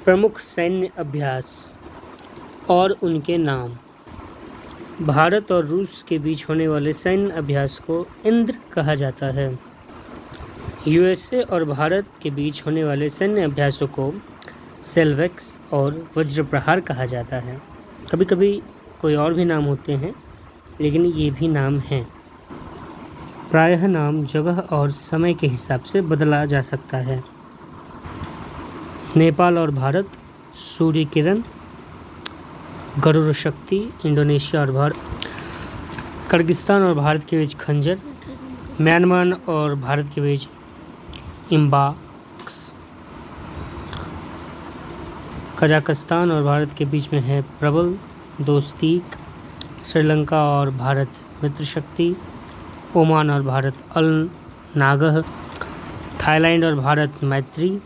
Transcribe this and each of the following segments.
प्रमुख सैन्य अभ्यास और उनके नाम। भारत और रूस के बीच होने वाले सैन्य अभ्यास को इंद्र कहा जाता है। यूएसए और भारत के बीच होने वाले सैन्य अभ्यासों को सेल्वेक्स और वज्रप्रहार कहा जाता है। कभी कभी कोई और भी नाम होते हैं, लेकिन ये भी नाम हैं। प्रायः नाम जगह और समय के हिसाब से बदला जा सकता है। नेपाल और भारत, सूर्य किरण, गरुड़ शक्ति, इंडोनेशिया और भारत, किर्गिस्तान और भारत के बीच खंजर, म्यांमार और भारत के बीच इम्बाक्स, कजाकिस्तान और भारत के बीच में है प्रबल दोस्तीक, श्रीलंका और भारत मित्र शक्ति, ओमान और भारत अल नागह, थाईलैंड और भारत मैत्री,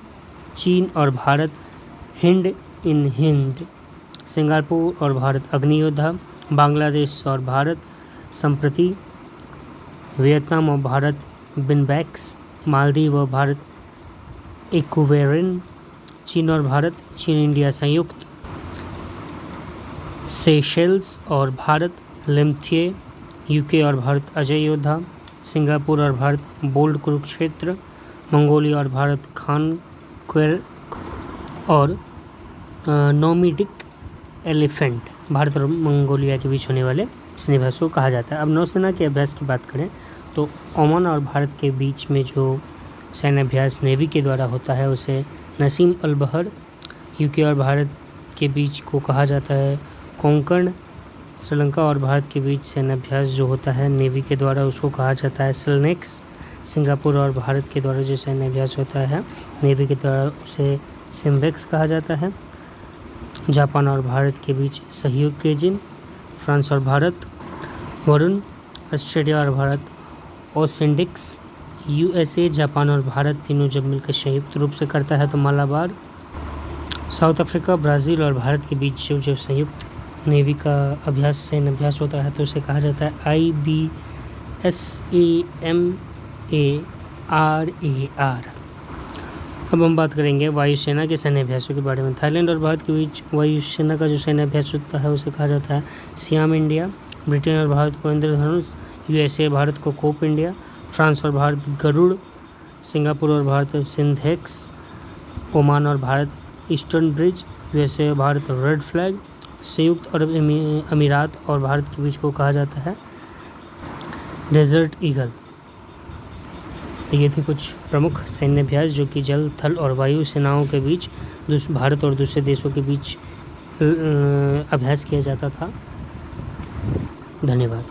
चीन और भारत हिंद इन हिंद, सिंगापुर और भारत अग्नियोद्धा, बांग्लादेश और भारत संप्रति, वियतनाम और भारत बिनबैक्स, मालदीव और भारत इक्वेरिन, चीन और भारत चीन इंडिया संयुक्त, सेशेल्स और भारत लिम्थिये, यूके और भारत अजय योद्धा, सिंगापुर और भारत बोल्ड कुरुक्षेत्र, मंगोलिया और भारत खान क्वेर और नोमिडिक एलिफेंट भारत और मंगोलिया के बीच होने वाले सैन्य अभ्यास को कहा जाता है। अब नौसेना के अभ्यास की बात करें तो ओमान और भारत के बीच में जो सैन्य अभ्यास नेवी के द्वारा होता है उसे नसीम अल बहर, यूके और भारत के बीच को कहा जाता है कोंकण, श्रीलंका और भारत के बीच सैन्य अभ्यास जो होता है नेवी के द्वारा उसको कहा जाता है सेलनेक्स, सिंगापुर और भारत के द्वारा जो सैन्य अभ्यास होता है नेवी के द्वारा उसे सिम्बेक्स कहा जाता है। जापान और भारत के बीच सहयोग के जिन, फ्रांस और भारत वरुण, ऑस्ट्रेलिया और भारत ओसेंडिक्स, यूएसए, जापान और भारत तीनों जब मिलकर संयुक्त रूप से करता है तो मालाबार, साउथ अफ्रीका, ब्राज़ील और भारत के बीच जब संयुक्त नेवी का अभ्यास सैन्य अभ्यास होता है तो उसे कहा जाता है IBSAMARAR। अब हम बात करेंगे वायुसेना के सैन्य अभ्यासों के बारे में। थाईलैंड और भारत के बीच वायुसेना का जो सैन्य अभ्यास होता है उसे कहा जाता है सियाम इंडिया, ब्रिटेन और भारत को इंद्रधनुष, यूएसए भारत को कोप इंडिया, फ्रांस और भारत गरुड़, सिंगापुर और भारत सिंथेक्स, ओमान और भारत ईस्टर्न ब्रिज, यूएसए और भारत रेड फ्लैग, संयुक्त अरब अमीरात और भारत के बीच को कहा जाता है डेजर्ट ईगल। तो ये थे कुछ प्रमुख सैन्य अभ्यास जो कि जल, थल और वायु सेनाओं के बीच भारत और दूसरे देशों के बीच अभ्यास किया जाता था। धन्यवाद।